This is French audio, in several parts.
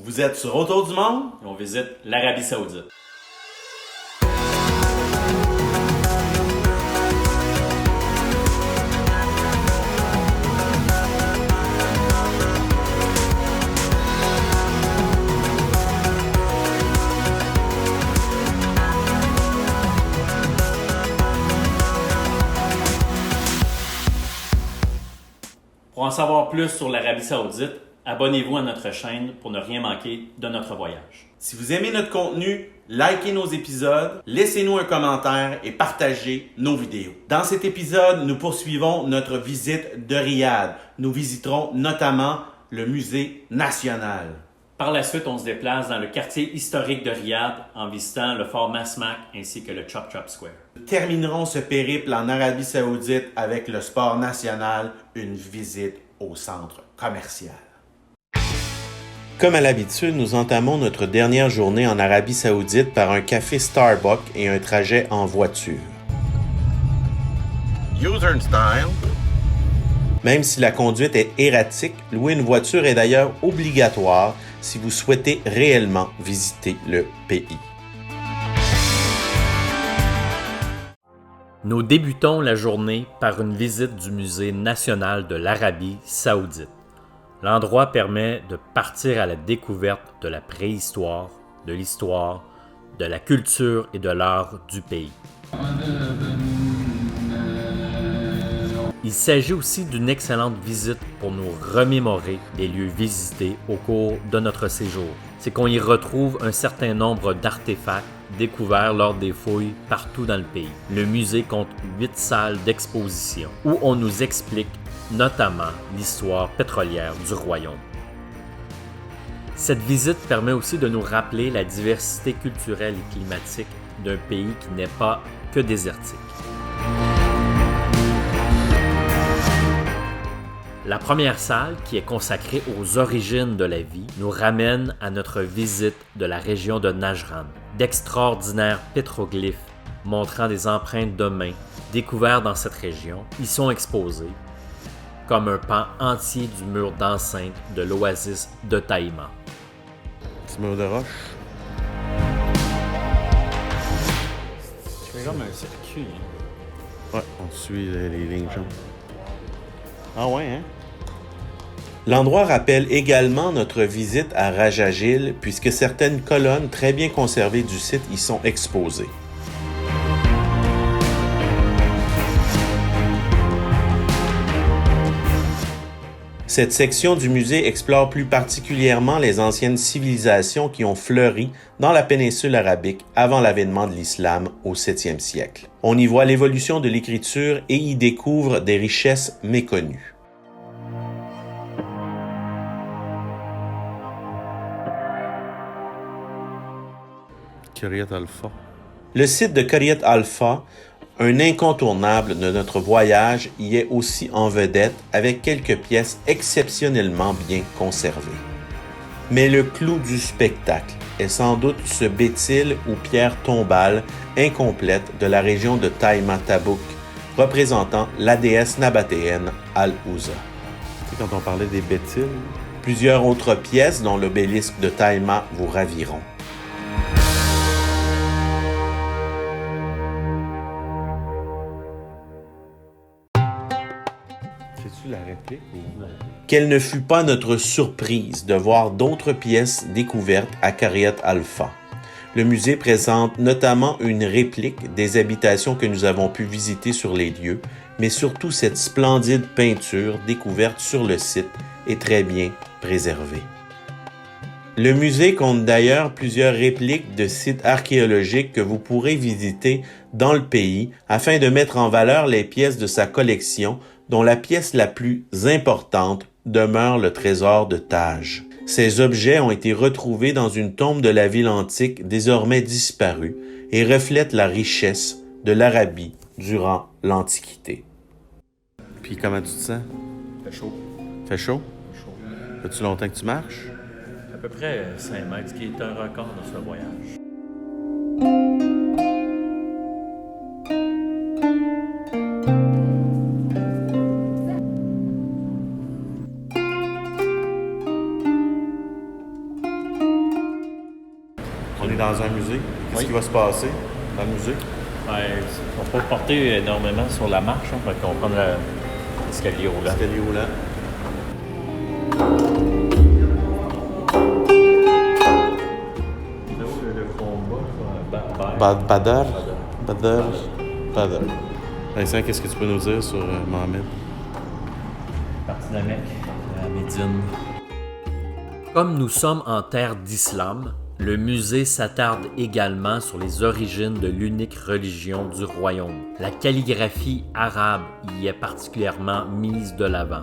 Vous êtes sur Autour du monde et on visite l'Arabie Saoudite. Pour en savoir plus sur l'Arabie Saoudite, abonnez-vous à notre chaîne pour ne rien manquer de notre voyage. Si vous aimez notre contenu, likez nos épisodes, laissez-nous un commentaire et partagez nos vidéos. Dans cet épisode, nous poursuivons notre visite de Riyad. Nous visiterons notamment le musée national. Par la suite, on se déplace dans le quartier historique de Riyad en visitant le fort Masmak ainsi que le Chop Chop Square. Nous terminerons ce périple en Arabie Saoudite avec le sport national, une visite au centre commercial. Comme à l'habitude, nous entamons notre dernière journée en Arabie Saoudite par un café Starbucks et un trajet en voiture. U-turn style. Même si la conduite est erratique, louer une voiture est d'ailleurs obligatoire si vous souhaitez réellement visiter le pays. Nous débutons la journée par une visite du musée national de l'Arabie Saoudite. L'endroit permet de partir à la découverte de la préhistoire, de l'histoire, de la culture et de l'art du pays. Il s'agit aussi d'une excellente visite pour nous remémorer les lieux visités au cours de notre séjour. C'est qu'on y retrouve un certain nombre d'artefacts découverts lors des fouilles partout dans le pays. Le musée compte 8 salles d'exposition où on nous explique notamment l'histoire pétrolière du royaume. Cette visite permet aussi de nous rappeler la diversité culturelle et climatique d'un pays qui n'est pas que désertique. La première salle, qui est consacrée aux origines de la vie, nous ramène à notre visite de la région de Najran. D'extraordinaires pétroglyphes montrant des empreintes de mains découverts dans cette région y sont exposés, comme un pan entier du mur d'enceinte de l'oasis de Taïma. Petit mur de roche. C'est comme un circuit. Ouais, on suit les lignes jaunes. Ah ouais, hein? L'endroit rappelle également notre visite à Rajajil, puisque certaines colonnes très bien conservées du site y sont exposées. Cette section du musée explore plus particulièrement les anciennes civilisations qui ont fleuri dans la péninsule arabique avant l'avènement de l'islam au 7e siècle. On y voit l'évolution de l'écriture et y découvre des richesses méconnues. Qaryat Al-Fa. Le site de Qaryat Al-Fa, un incontournable de notre voyage, y est aussi en vedette avec quelques pièces exceptionnellement bien conservées. Mais le clou du spectacle est sans doute ce bétil ou pierre tombale incomplète de la région de Taïma Tabouk, représentant la déesse nabatéenne Al-Uzza. Quand on parlait des bétils, plusieurs autres pièces dont l'obélisque de Taïma vous raviront. La réplique ou... Quelle ne fut pas notre surprise de voir d'autres pièces découvertes à Qaryat Al-Fa. Le musée présente notamment une réplique des habitations que nous avons pu visiter sur les lieux, mais surtout cette splendide peinture découverte sur le site est très bien préservée. Le musée compte d'ailleurs plusieurs répliques de sites archéologiques que vous pourrez visiter dans le pays afin de mettre en valeur les pièces de sa collection, dont la pièce la plus importante demeure le trésor de Taj. Ces objets ont été retrouvés dans une tombe de la ville antique désormais disparue et reflètent la richesse de l'Arabie durant l'Antiquité. Puis comment tu te sens? Fait chaud. Fait chaud? Chaud. Fait-tu longtemps que tu marches? À peu près 5 mètres, ce qui est un record dans ce voyage. On est dans un musée. Qu'est-ce qui va se passer dans le musée? On peut porter énormément sur la marche. Fait qu'on prend l'escalier roulant. L'escalier roulant. Badr. Vincent, qu'est-ce que tu peux nous dire sur Mohamed? Partie de la Mecque, la Médine. Comme nous sommes en terre d'islam, le musée s'attarde également sur les origines de l'unique religion du royaume. La calligraphie arabe y est particulièrement mise de l'avant.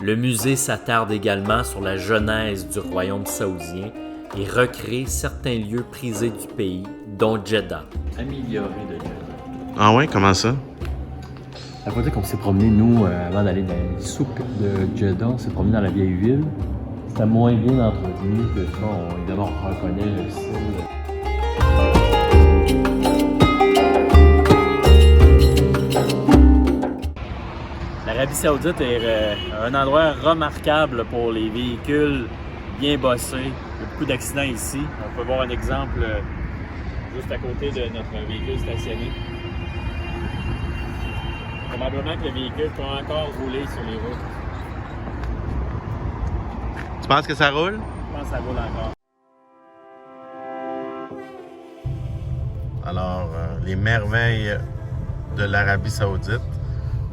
Le musée s'attarde également sur la genèse du royaume saoudien et recrée certains lieux prisés du pays, dont Jeddah. Amélioré de Jeddah. Ah ouais, comment ça? Ça veut dire qu'on s'est promené, nous, avant d'aller dans les souks de Jeddah, on s'est promené dans la vieille ville. C'était moins bien entretenu que ça. Évidemment, on reconnaît le style. L'Arabie Saoudite est un endroit remarquable pour les véhicules bien bossés. Il y a beaucoup d'accidents ici. On peut voir un exemple juste à côté de notre véhicule stationné. Probablement que le véhicule peut encore rouler sur les routes. Tu penses que ça roule? Je pense que ça roule encore. Alors, les merveilles de l'Arabie Saoudite,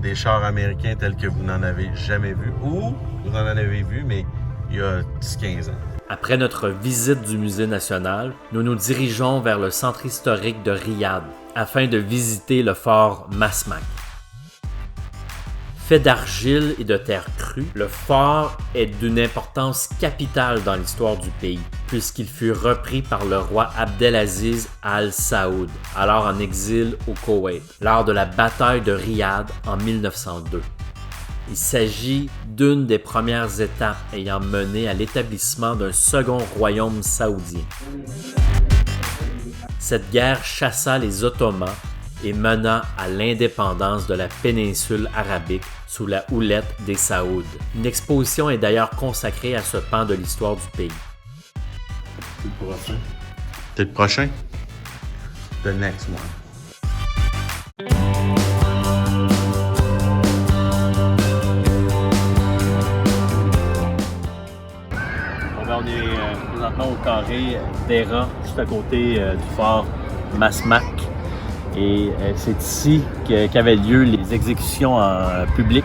des chars américains tels que vous n'en avez jamais vu, ou vous en avez vu, mais il y a 10-15 ans. Après notre visite du musée national, nous nous dirigeons vers le centre historique de Riyad afin de visiter le fort Masmak. Fait d'argile et de terre crue, le fort est d'une importance capitale dans l'histoire du pays, puisqu'il fut repris par le roi Abdelaziz Al Saoud, alors en exil au Koweït, lors de la bataille de Riyad en 1902. Il s'agit d'une des premières étapes ayant mené à l'établissement d'un second royaume saoudien. Cette guerre chassa les Ottomans et mena à l'indépendance de la péninsule arabique sous la houlette des Saouds. Une exposition est d'ailleurs consacrée à ce pan de l'histoire du pays. C'est le prochain. C'est le prochain? The next one. On est présentement au carré d'Héra, juste à côté du fort Masmak. Et c'est ici qu'avaient lieu les exécutions en public,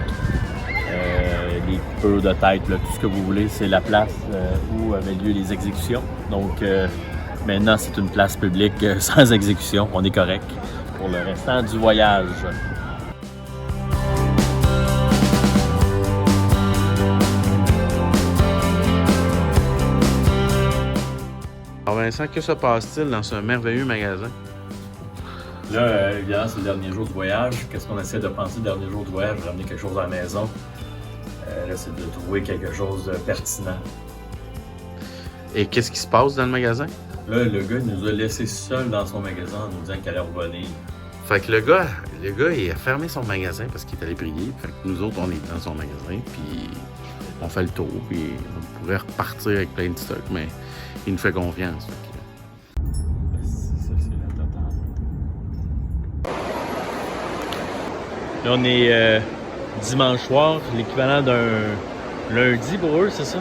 les coupures de tête, là, tout ce que vous voulez, c'est la place où avaient lieu les exécutions. Donc maintenant, c'est une place publique sans exécution, on est correct pour le restant du voyage. Alors Vincent, que se passe-t-il dans ce merveilleux magasin? Là, évidemment, c'est le dernier jour du voyage. Qu'est-ce qu'on essaie de penser le dernier jour du voyage? Ramener quelque chose à la maison. Là, c'est de trouver quelque chose de pertinent. Et qu'est-ce qui se passe dans le magasin? Là, le gars nous a laissés seuls dans son magasin en nous disant qu'il allait revenir. Fait que le gars, il a fermé son magasin parce qu'il est allé prier. Fait que nous autres, on est dans son magasin, puis on fait le tour, puis on pourrait repartir avec plein de stocks, mais il nous fait confiance. Là, on est dimanche soir, l'équivalent d'un lundi pour eux, c'est ça?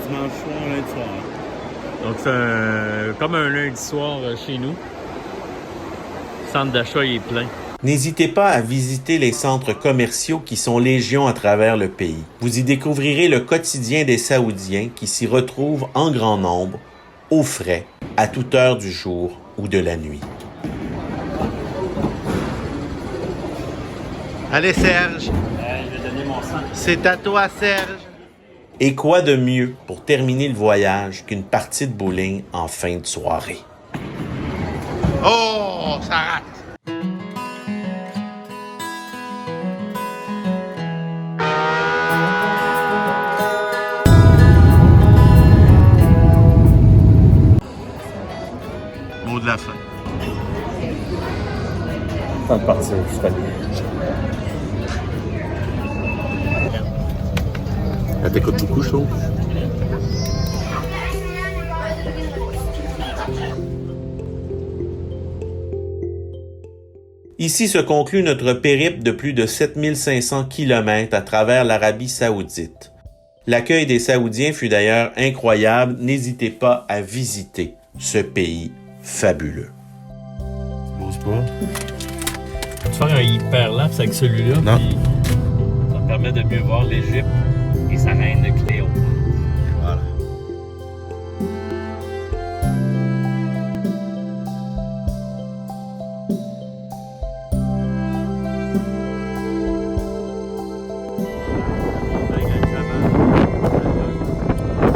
Dimanche soir, lundi soir. Donc, c'est comme un lundi soir chez nous. Le centre d'achat est plein. N'hésitez pas à visiter les centres commerciaux qui sont légion à travers le pays. Vous y découvrirez le quotidien des Saoudiens qui s'y retrouvent en grand nombre, au frais, à toute heure du jour ou de la nuit. Allez Serge, Je vais donner mon sang. c'est à toi Serge. Et quoi de mieux pour terminer le voyage qu'une partie de bowling en fin de soirée? Oh, ça rate! Mot de la fin. Temps de partir, je suis allé. Elle t'écoute beaucoup, je trouve. Ici se conclut notre périple de plus de 7500 km à travers l'Arabie saoudite. L'accueil des Saoudiens fut d'ailleurs incroyable. N'hésitez pas à visiter ce pays fabuleux. N'ose pas. Tu vas faire un hyperlapse avec celui-là, Non. puis ça me permet de mieux voir l'Égypte et sa reine Cléopâtre. Voilà.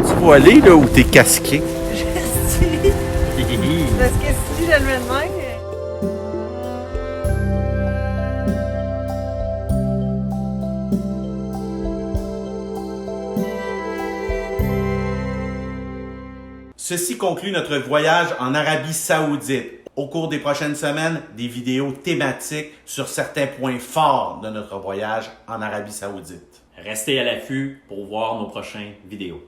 Tu vas aller là où t'es casqué? Parce que si je le mets de même, Ceci conclut notre voyage en Arabie saoudite. Au cours des prochaines semaines, des vidéos thématiques sur certains points forts de notre voyage en Arabie saoudite. Restez à l'affût pour voir nos prochaines vidéos.